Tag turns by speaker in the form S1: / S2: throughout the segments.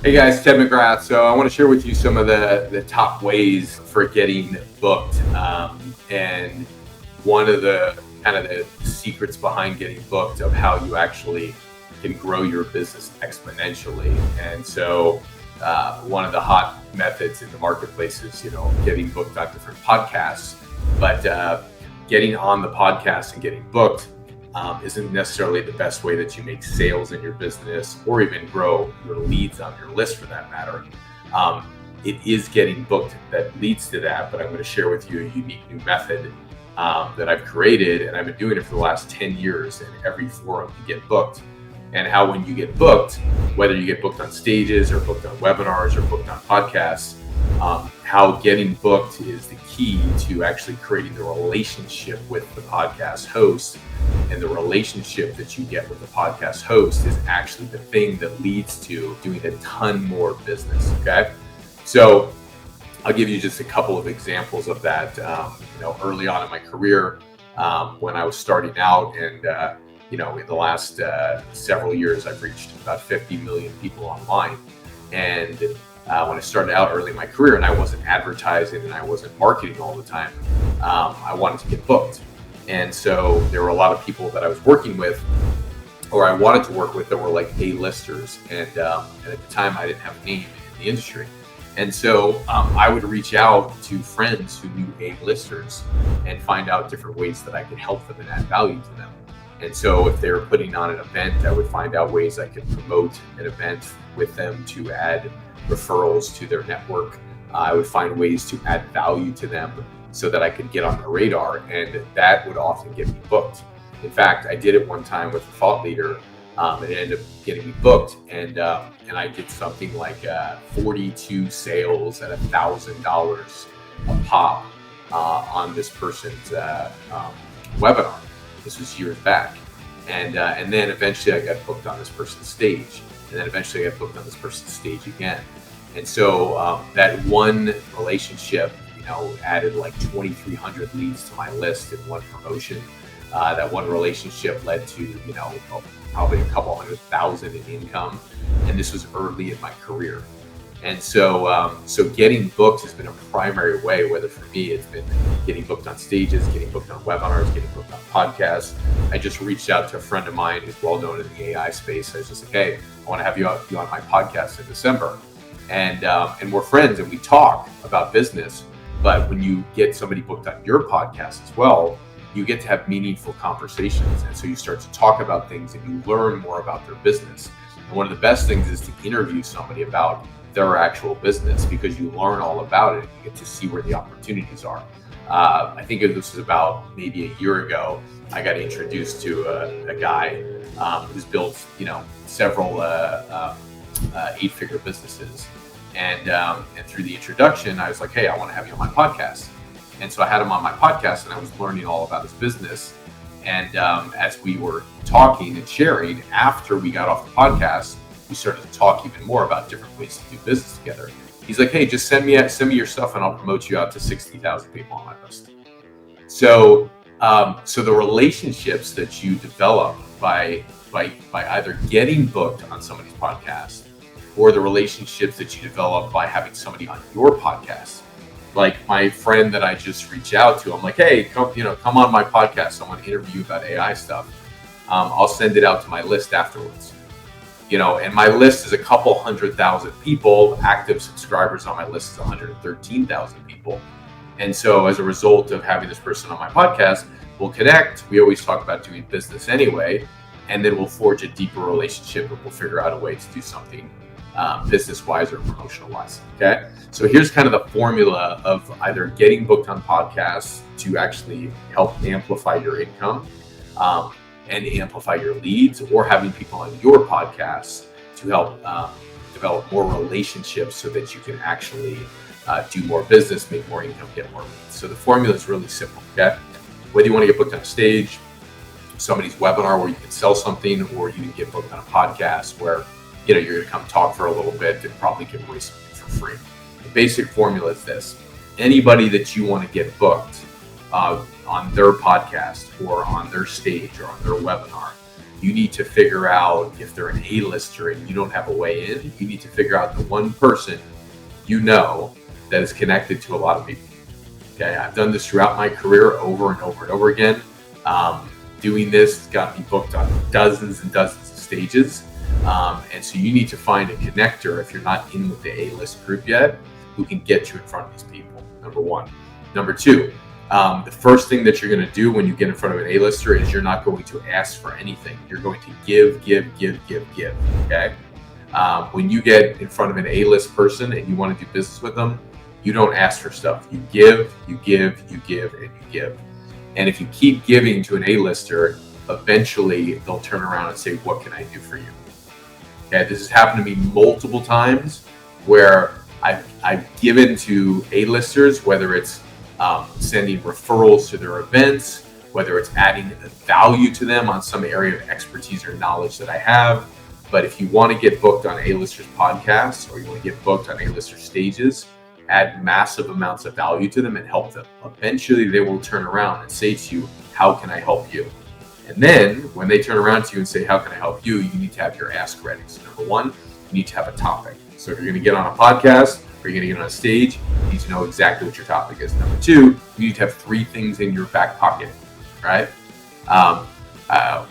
S1: Hey guys, Ted McGrath. So I want to share with you some of the top ways for getting booked. And one of the kind of the secrets behind getting booked of how you actually can grow your business exponentially. And so one of the hot methods in the marketplace is, getting booked on different podcasts. But getting on the podcast and getting booked isn't necessarily the best way that you make sales in your business or even grow your leads on your list for that matter. It is getting booked that leads to that, but I'm going to share with you a unique new method that I've created, and I've been doing it for the last 10 years in every forum to get booked. And how when you get booked, whether you get booked on stages or booked on webinars or booked on podcasts, how getting booked is the key to actually creating the relationship with the podcast host. And the relationship that you get with the podcast host is actually the thing that leads to doing a ton more business. Okay. So I'll give you just a couple of examples of that. Early on in my career, when I was starting out, and in the last several years, I've reached about 50 million people online. And when I started out early in my career and I wasn't advertising and I wasn't marketing all the time, I wanted to get booked. And so there were a lot of people that I was working with, or I wanted to work with, that were like A-listers. And at the time, I didn't have a name in the industry. And so I would reach out to friends who knew A-listers and find out different ways that I could help them and add value to them. And so if they were putting on an event, I would find out ways I could promote an event with them to add referrals to their network. I would find ways to add value to them so that I could get on the radar, and that would often get me booked. In fact, I did it one time with a thought leader, and it ended up getting me booked. And I did something like 42 sales at $1,000 a pop on this person's webinar. This was years back, and then eventually I got booked on this person's stage, and then eventually I got booked on this person's stage again. And so that one relationship, added like 2,300 leads to my list in one promotion. That one relationship led to, probably a couple 100,000 in income. And this was early in my career. And so getting booked has been a primary way, whether for me, it's been getting booked on stages, getting booked on webinars, getting booked on podcasts. I just reached out to a friend of mine who's well known in the AI space. I was just like, hey, I want to have you on my podcast in December. And we're friends and we talk about business. But when you get somebody booked on your podcast as well, you get to have meaningful conversations. And so you start to talk about things and you learn more about their business. And one of the best things is to interview somebody about their actual business, because you learn all about it and you get to see where the opportunities are. I think this was about maybe a year ago, I got introduced to a guy who's built, several eight-figure businesses. And through the introduction, I was like, hey, I want to have you on my podcast. And so I had him on my podcast and I was learning all about his business. And as we were talking and sharing after we got off the podcast, we started to talk even more about different ways to do business together. He's like, hey, just send me your stuff and I'll promote you out to 60,000 people on my list. So the relationships that you develop by either getting booked on somebody's podcast, or the relationships that you develop by having somebody on your podcast. Like my friend that I just reached out to, I'm like, hey, come on my podcast. I want to interview you about AI stuff. I'll send it out to my list afterwards. And my list is a couple 100,000 people. Active subscribers on my list is 113,000 people. And so as a result of having this person on my podcast, we'll connect. We always talk about doing business anyway, and then we'll forge a deeper relationship and we'll figure out a way to do something business-wise or promotional-wise. Okay, so here's kind of the formula of either getting booked on podcasts to actually help amplify your income and amplify your leads, or having people on your podcast to help develop more relationships so that you can actually do more business, make more income, get more leads. So the formula is really simple. Okay, whether you want to get booked on a stage, somebody's webinar where you can sell something, or you can get booked on a podcast where you're going to come talk for a little bit and probably give away something for free. The basic formula is this: anybody that you want to get booked on their podcast or on their stage or on their webinar, you need to figure out if they're an A-lister and you don't have a way in. You need to figure out the one person you know that is connected to a lot of people. Okay, I've done this throughout my career over and over and over again. Doing this got me booked on dozens and dozens of stages. And so you need to find a connector if you're not in with the A-list group yet, who can get you in front of these people, number one. Number two, the first thing that you're going to do when you get in front of an A-lister is you're not going to ask for anything. You're going to give, okay? When you get in front of an A-list person and you want to do business with them, you don't ask for stuff. You give, and you give. And if you keep giving to an A-lister, eventually they'll turn around and say, what can I do for you? Okay, this has happened to me multiple times where I've given to A-listers, whether it's sending referrals to their events, whether it's adding value to them on some area of expertise or knowledge that I have. But if you want to get booked on A-listers podcasts or you want to get booked on A-lister stages, add massive amounts of value to them and help them. Eventually they will turn around and say to you, how can I help you? And then when they turn around to you and say, how can I help you? You need to have your ask ready. So number one, you need to have a topic. So if you're going to get on a podcast or you're going to get on a stage, you need to know exactly what your topic is. Number two, you need to have 3 things in your back pocket, right?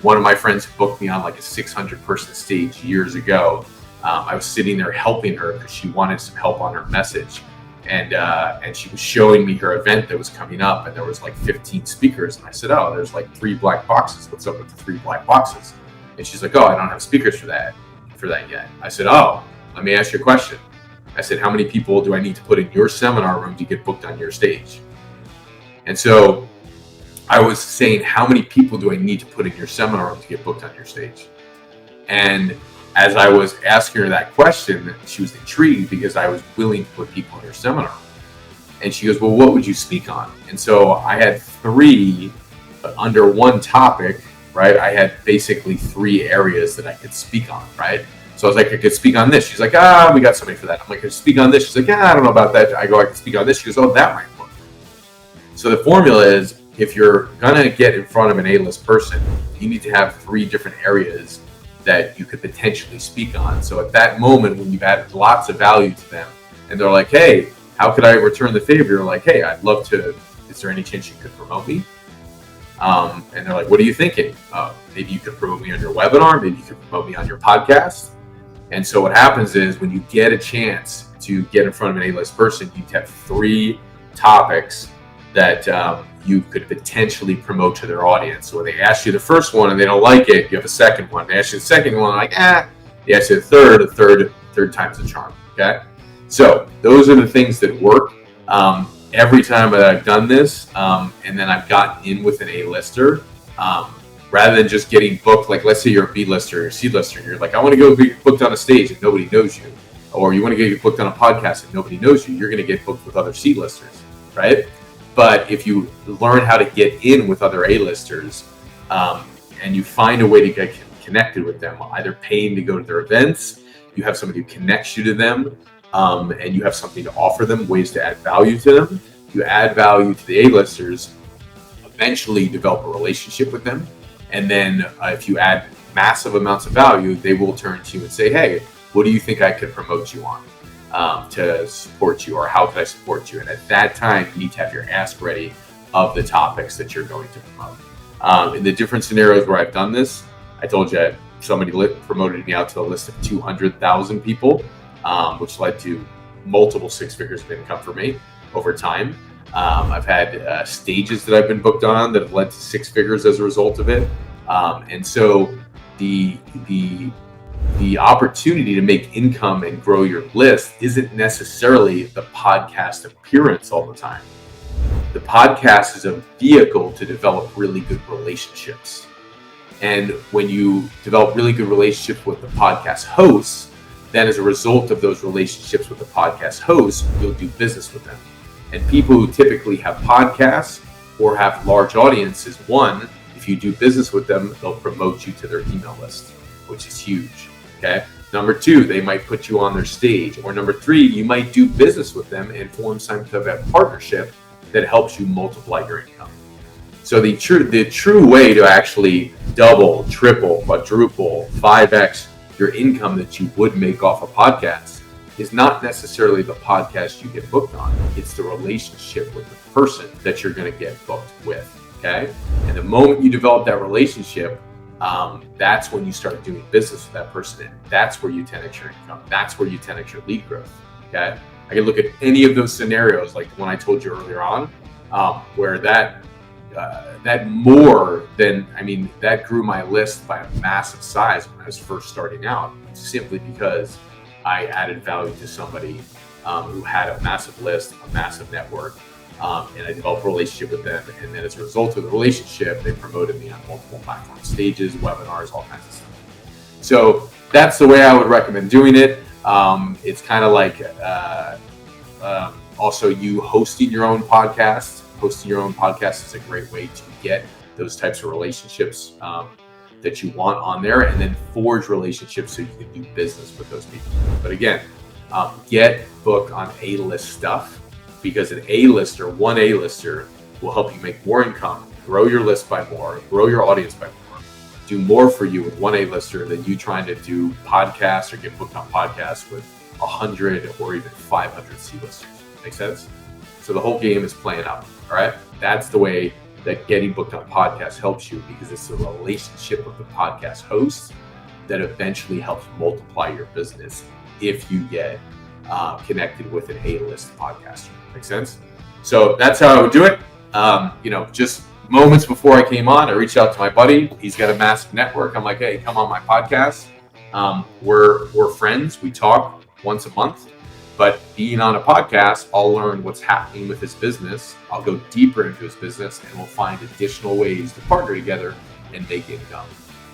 S1: One of my friends booked me on like a 600 person stage years ago. I was sitting there helping her because she wanted some help on her message. And she was showing me her event that was coming up, and there was like 15 speakers. And I said, oh, there's like 3 black boxes. What's up with the 3 black boxes? And she's like, oh, I don't have speakers for that yet. I said, oh, let me ask you a question. I said, how many people do I need to put in your seminar room to get booked on your stage? And so I was saying, how many people do I need to put in your seminar room to get booked on your stage? And as I was asking her that question, she was intrigued because I was willing to put people in her seminar. And she goes, well, what would you speak on? And so I had 3 under one topic, right? I had basically 3 areas that I could speak on, right? So I was like, I could speak on this. She's like, we got somebody for that. I'm like, I could speak on this. She's like, I don't know about that. I go, I can speak on this. She goes, oh, that might work. So the formula is, if you're going to get in front of an A-list person, you need to have 3 different areas that you could potentially speak on. So at that moment, when you've added lots of value to them and they're like, hey, how could I return the favor? You're like, hey, I'd love to, is there any chance you could promote me? And they're like, what are you thinking? Maybe you could promote me on your webinar. Maybe you could promote me on your podcast. And so what happens is when you get a chance to get in front of an A-list person, you have 3 topics that you could potentially promote to their audience. So when they ask you the first one and they don't like it, you have a second one. They ask you the second one, like, They ask you the third time's the charm, okay? So those are the things that work. Every time that I've done this, and then I've gotten in with an A-lister, rather than just getting booked, like let's say you're a B-lister or C-lister, and you're like, I want to go be booked on a stage and nobody knows you. Or you want to get booked on a podcast and nobody knows you, you're going to get booked with other C-listers, right? But if you learn how to get in with other A-listers, and you find a way to get connected with them, either paying to go to their events, you have somebody who connects you to them, and you have something to offer them, ways to add value to them. You add value to the A-listers, eventually develop a relationship with them. And then if you add massive amounts of value, they will turn to you and say, hey, what do you think I could promote you on to support you, or how could I support you? And at that time, you need to have your ask ready of the topics that you're going to promote. In the different scenarios where I've done this, I told you somebody promoted me out to a list of 200,000 people, which led to multiple 6 figures of income for me over time. I've had stages that I've been booked on that have led to 6 figures as a result of it. And so the opportunity to make income and grow your list isn't necessarily the podcast appearance all the time. The podcast is a vehicle to develop really good relationships. And when you develop really good relationships with the podcast hosts, then as a result of those relationships with the podcast hosts, you'll do business with them. And people who typically have podcasts or have large audiences, one, if you do business with them, they'll promote you to their email list, which is huge. Okay. Number 2, they might put you on their stage. Or number 3, you might do business with them and form some type of partnership that helps you multiply your income. So the true way to actually double, triple, quadruple, 5x your income that you would make off a podcast is not necessarily the podcast you get booked on. It's the relationship with the person that you're going to get booked with. Okay. And the moment you develop that relationship, that's when you start doing business with that person. And that's where you 10x your income. That's where you 10x your lead growth. Okay. I can look at any of those scenarios, like the one I told you earlier on, where that grew my list by a massive size when I was first starting out, simply because I added value to somebody who had a massive list, a massive network, and I developed a relationship with them. And then as a result of the relationship, they promoted me on multiple platform stages, webinars, all kinds of stuff. So that's the way I would recommend doing it. It's kind of like also you hosting your own podcast. Hosting your own podcast is a great way to get those types of relationships that you want on there, and then forge relationships so you can do business with those people. But again, get booked on A-list stuff, because one A-lister will help you make more income, grow your list by more, grow your audience by more, do more for you with one A-lister than you trying to do podcasts or get booked on podcasts with 100 or even 500 C-listers. Make sense? So the whole game is playing out. All right. That's the way that getting booked on podcasts helps you, because it's the relationship of the podcast host that eventually helps multiply your business if you get connected with an A-list podcaster. Make sense? So that's how I would do it. Just moments before I came on, I reached out to my buddy. He's got a massive network. I'm like, hey, come on my podcast. We're friends. We talk once a month. But being on a podcast, I'll learn what's happening with his business. I'll go deeper into his business, and we'll find additional ways to partner together and make income.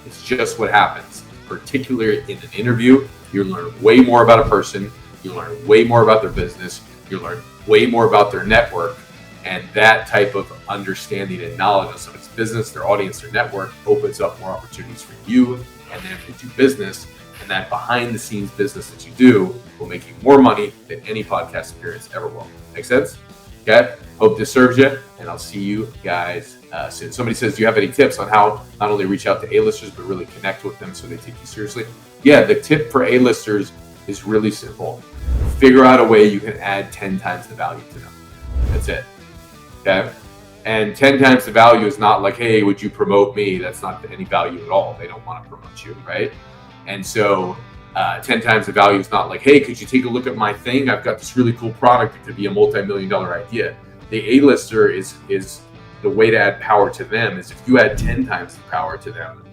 S1: It's just what happens. Particularly in an interview, you learn way more about a person. You learn way more about their business. You learn way more about their network. And that type of understanding and knowledge of somebody's business, their audience, their network opens up more opportunities for you and them to do business. And that behind the scenes business that you do will make you more money than any podcast appearance ever will. Make sense? Okay. Hope this serves you, and I'll see you guys soon. Somebody says, do you have any tips on how not only reach out to A-listers, but really connect with them so they take you seriously? Yeah, the tip for A-listers is really simple. Figure out a way you can add 10 times the value to them. That's it. Okay. And 10 times the value is not like, hey, would you promote me? That's not any value at all. They don't want to promote you, right? And so 10 times the value is not like, hey, could you take a look at my thing? I've got this really cool product. It could be a multi-million-dollar idea. The A-lister is the way to add power to them is if you add 10 times the power to them,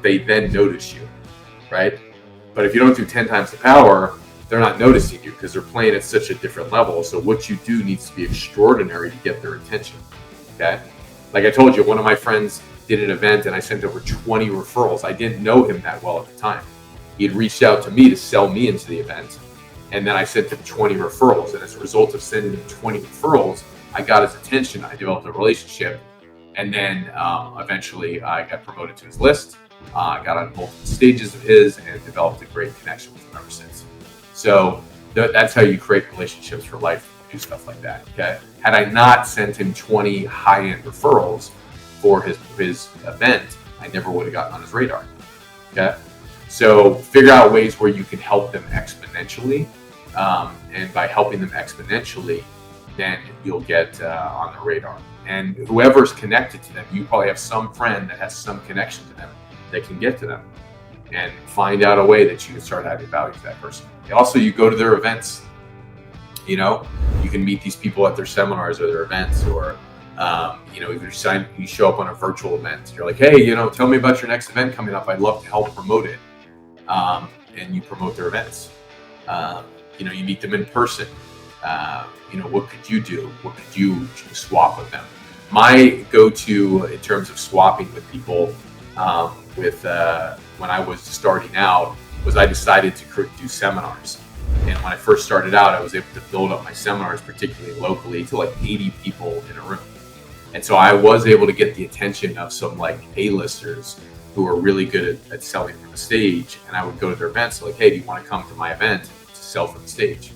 S1: they then notice you, right? But if you don't do 10 times the power, they're not noticing you because they're playing at such a different level. So what you do needs to be extraordinary to get their attention, okay? Like I told you, one of my friends did an event and I sent over 20 referrals. I didn't know him that well at the time. He had reached out to me to sell me into the event. And then I sent him 20 referrals. And as a result of sending him 20 referrals, I got his attention. I developed a relationship. And then eventually I got promoted to his list. I got on multiple stages of his and developed a great connection with him ever since. So that's how you create relationships for life. Do stuff like that. Okay. Had I not sent him 20 high-end referrals for his event, I never would have gotten on his radar. Okay. So figure out ways where you can help them exponentially. And by helping them exponentially, then you'll get on the radar. And whoever's connected to them, you probably have some friend that has some connection to them that can get to them and find out a way that you can start adding value to that person. Also, you go to their events. You can meet these people at their seminars or their events, or if you show up on a virtual event, you're like, hey, tell me about your next event coming up. I'd love to help promote it. And you promote their events. You meet them in person. What could you do? What could you swap with them? My go-to in terms of swapping with people when I was starting out was I decided to do seminars. And when I first started out, I was able to build up my seminars, particularly locally, to like 80 people in a room. And so I was able to get the attention of some like A-listers who are really good at selling from the stage. And I would go to their events like, hey, do you want to come to my event to sell from the stage?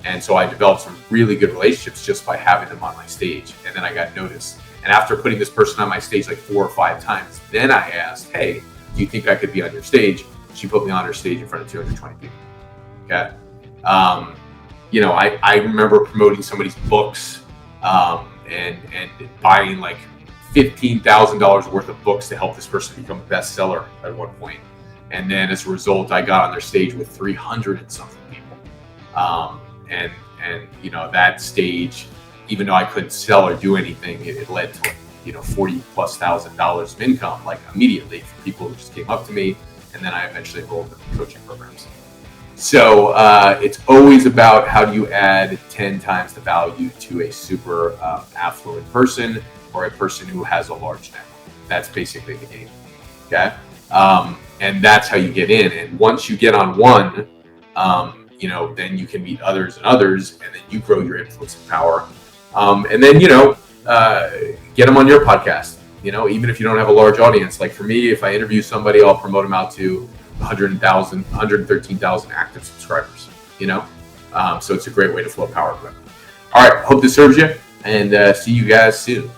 S1: And so I developed some really good relationships just by having them on my stage. And then I got noticed. And after putting this person on my stage like 4 or 5 times, then I asked, hey, do you think I could be on your stage? She put me on her stage in front of 220 people. Okay. I remember promoting somebody's books and buying like $15,000 worth of books to help this person become a bestseller at one point. And then as a result, I got on their stage with 300 and something people. And that stage, even though I couldn't sell or do anything, it led to $40,000+ of income, like immediately, for people who just came up to me. And then I eventually enrolled in the coaching programs. So it's always about how do you add 10 times the value to a super affluent person or a person who has a large net. That's basically the game. Okay. And that's how you get in. And once you get on one, then you can meet others and others, and then you grow your influence and power. And then, get them on your podcast. Even if you don't have a large audience, like for me, if I interview somebody, I'll promote them out to 113,000 active subscribers, so it's a great way to flow power to them. All right. Hope this serves you, and see you guys soon.